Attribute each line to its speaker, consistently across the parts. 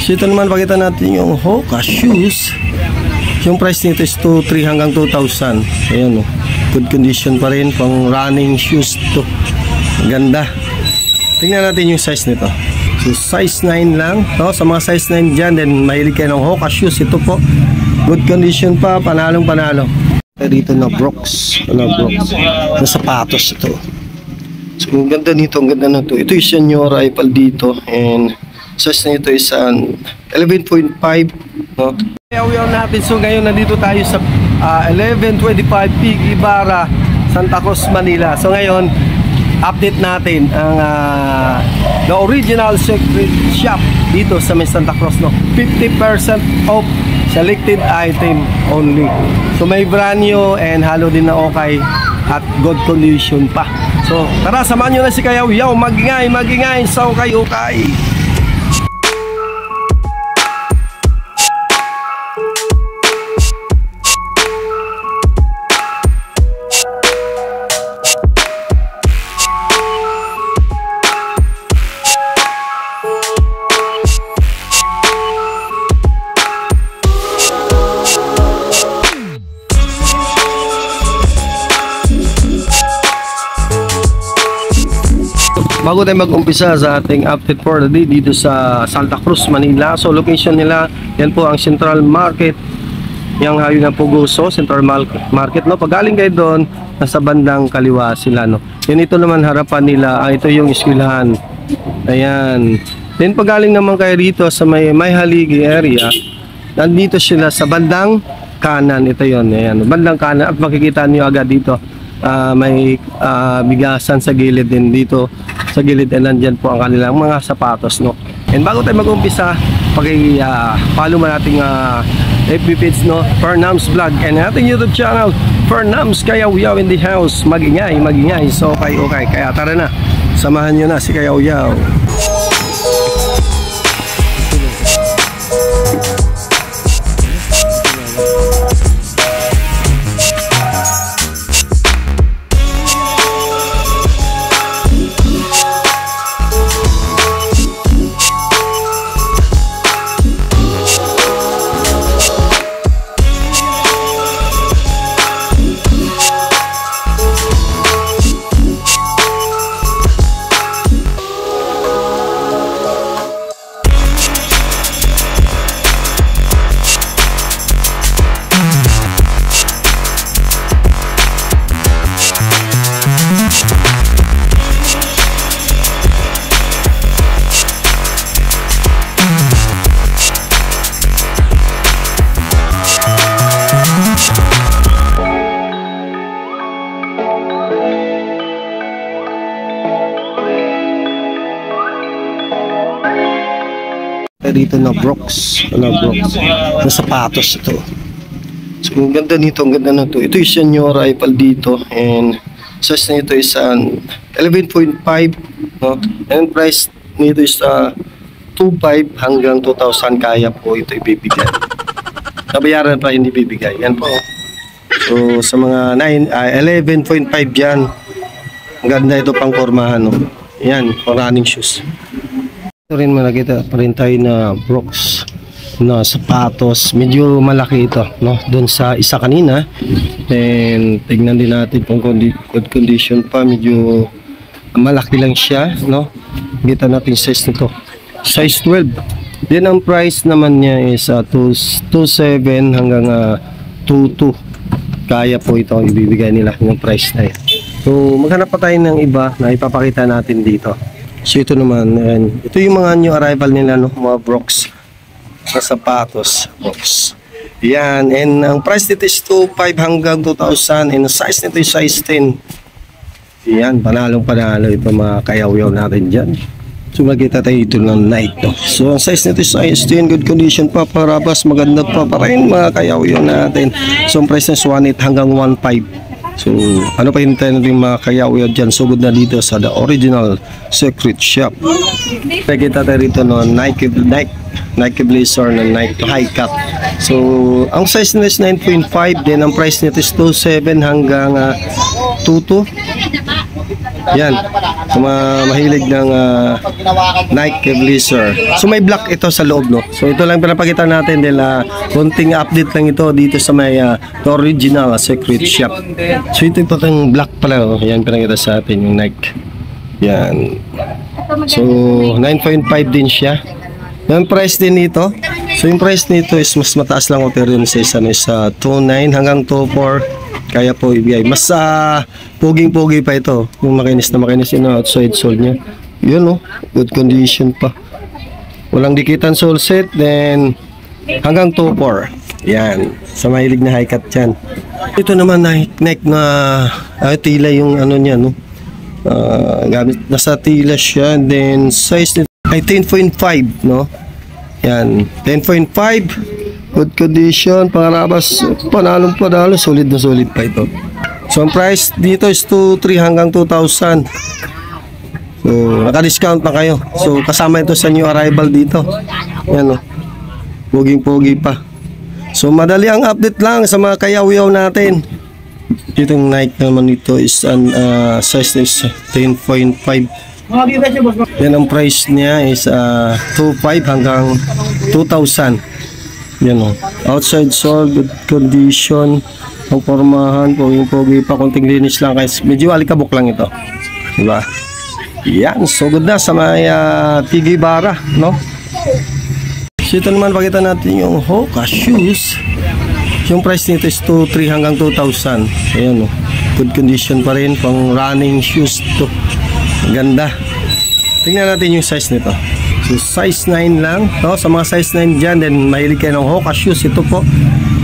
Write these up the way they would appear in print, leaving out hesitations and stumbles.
Speaker 1: So ito naman, pakita natin yung Hoka shoes. Yung price nito is 2,300 hanggang 2,000. Ayan o, good condition pa rin, pang running shoes to. Ganda. Tingnan natin yung size nito. So size 9 lang, no? Sa mga size 9 dyan, then mahilig kayo ng Hoka shoes. Ito po, good condition pa, panalong panalo. Dito na Brooks, na sapatos ito. So ang ganda nito, ang ganda na ito. Ito yung senior rifle dito, and size na ito is 11.5, no? Kaya natin, so ngayon nandito tayo sa 1125 Pig Ibarra, Santa Cruz, Manila. So ngayon, update natin ang the original secret shop dito sa Santa Cruz, no? 50% off selected item only. So may brand new and halo din na okay at good condition pa. So tara, samahan nyo na si Kayaw Yaw. Magingay sa ukay-ukay. Bago tayo mag-umpisa sa ating update for the day dito sa Santa Cruz, Manila. So location nila, yan po ang Central Market, yung hayo ng Puguso, Central Market, no? Pag galing kayo doon, nasa bandang kaliwa sila, no? Yan, ito naman harapan nila, ito yung eskwelahan. Ayan. Then pag galing naman kayo dito sa may Haligi area, nandito sila sa bandang kanan. Ito yon, ayan, bandang kanan. At makikita niyo agad dito, may bigasan sa gilid din dito. Sa gilid, and nandyan po ang kanilang mga sapatos, no? And bago tayo mag-umpisa, follow mo nating FB page, no? Fernams Vlog, and ating YouTube channel, Fernams Kayaw Yaw in the house. Magingay. So okay. Kaya tara na, samahan nyo na si Kayaw Yaw. Dito na Brooks, na sapatos ito. So ang ganda nito, ang ganda na ito. Ito yung senior rifle dito, and size na ito is 11.5, no? And price nito is 2,500 hanggang 2,000. Kaya po ito ibibigay. Nabayaran pa hindi bibigay. Yan po. So sa mga 11.5 yan. Ang ganda ito pang pormahan, no? Yan, pang running shoes. Ito rin, nakita pa rin tayo na Brooks na sapatos. Medyo malaki ito, no? Doon sa isa kanina. And tignan din natin kung good condition pa. Medyo malaki lang siya, no? Kita natin size nito, size 12. Then ang price naman niya is 2,700 hanggang 2,200. Kaya po ito ibibigay nila yung price na yan. So maghanap pa tayo ng iba na ipapakita natin dito. So ito naman, ito yung mga new arrival nila, no? Mga Brooks na sapatos, Brooks. Yan, and ang price nito is 2,500 hanggang 2,000, and ang size nito is size 10. Yan, panalo ito mga Kayaw-Yaw natin dyan. So makita tayo ito ng Nike, no? So ang size nito is size 10, good condition pa, parabas, maganda pa rin mga Kayaw-Yaw natin. So ang price is 1,800 hanggang 1,500. So ano pa hintayin natin mga Kayaw-Yaw dyan? Sugod na dito sa the original secret shop. Nakita tayo rito, no? Nike Blazer na Nike high cut. So ang size nito is 9.5, then ang price nito is 2,700 hanggang 2,200. Yan. Sa mga mahilig ng Nike Blazer. So may black ito sa loob, no? So ito lang pinapakita natin dahil konting update lang ito dito sa may original secret shop. So ito yung black pala, oh. Yan pinakita sa atin yung Nike. Yan. So 9.5 din siya. Yung price din nito. So yung price nito is mas mataas lang ko pero yun sa isa is 2.9 hanggang 2.4. Kaya po ibigay. Mas puging-pugi pa ito. Yung makinis na makinis yun outside sole niya. Yun, no? Good condition pa. Walang dikitan sole set. Then hanggang 2.4. Yan. Sa mahilig na high cut yan. Ito naman Nike na tila yung ano niya, no? Gamit nasa tila siya. Then size nito ay 10.5, no? Yan, 10.5, good condition, pangarabas, panalo, solid na solid pa ito. So ang price dito is 2.3 hanggang 2,000. So naka-discount na kayo. So kasama ito sa new arrival dito. Yan, oh. Puging-pugi pa. So madali ang update lang sa mga kayaw-yaw natin. Dito yung Nike naman ito is size is 10.5. Yan ang price niya is 2.5 hanggang 2,000. Yan, o. Outside sole, good condition. Ang pormahan, pogi-pogi pa, konting linis lang. Kasi medyo alikabok lang ito. Diba? Yan, so good na sa may PG Bara, no? So ito naman, pakita natin yung Hoka shoes. Yung price nito is 2.3 hanggang 2,000. Ayan, o. Good condition pa rin, pang running shoes to. Ganda. Tingnan natin yung size nito. So size 9 lang, no? Sa mga size 9 dyan, then mahilig kayo ng Hoka shoes. Ito po,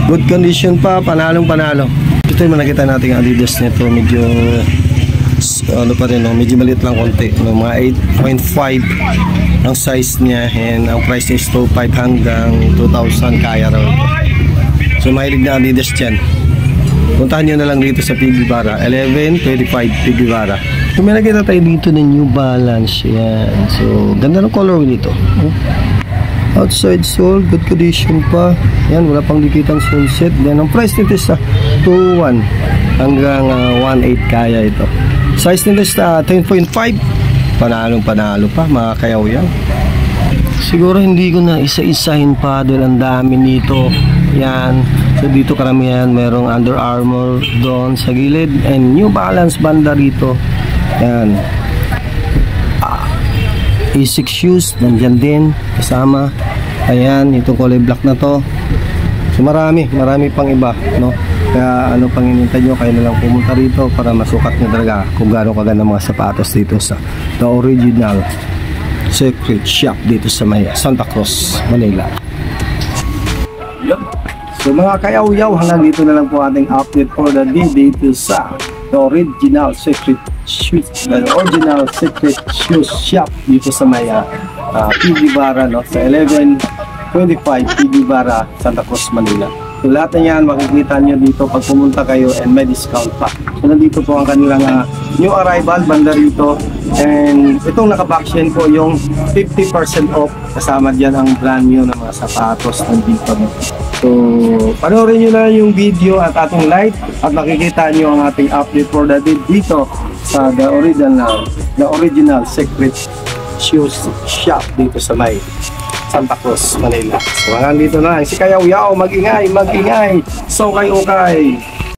Speaker 1: good condition pa, panalong panalo. Ito yung nakita natin ang Adidas nito. Medyo ano pa rin, no? Medyo maliit lang konti, no? Mga 8.5 ang size niya, and ang price is 2.5 hanggang 2,000. Kaya raw ito. So mahilig na Adidas dyan, puntahan nyo na lang dito sa PB Bara, 1125 PB Bara. So may nakita tayo dito ng New Balance. Yan. So ganda ng color nito. Outside sole, good condition pa. Yan, wala pang dikitan sole set. Then ang price nito is 2.1 hanggang 1.8. Kaya ito. Size nito is 10.5. Panalong panalo pa, mga kayaw yan. Siguro hindi ko na isa-isahin pa dahil ang dami nito. Yan. So dito karamihan merong Under Armour doon sa gilid, and New Balance banda rito. Yan. A6 shoes nandyan din kasama. Ayan, itong kulay black na to. So marami pang iba, no? Kaya ano pang hinintay nyo, kayo na lang pumunta rito para masukat nyo talaga kung gaano kaganda mga sapatos dito sa The Original Secret Shop dito sa may Santa Cruz, Manila. So mga kayaw-yaw, hanggang dito na lang po ating update for the day dito sa The Original Secret Shoes, the Original Secret Shoes Shop dito sa may PB Bara, no? Sa 1125 PB Bara, Santa Cruz, Manila. So lahat na yan makikita nyo dito pag pumunta kayo, and may discount pa. So nandito po ang kanilang new arrival banda rito, and itong nakabaksyan po yung 50% off, kasama dyan ang brand new na mga sapatos nandito. So panoorin nyo na yung video at ating live, at makikita nyo ang ating update for the day dito sa The Original Secret Shoes Shop dito sa may Santa Cruz, Manila. So hanggang dito na. Si Kayaw-Yaw, mag-ingay. So kayo,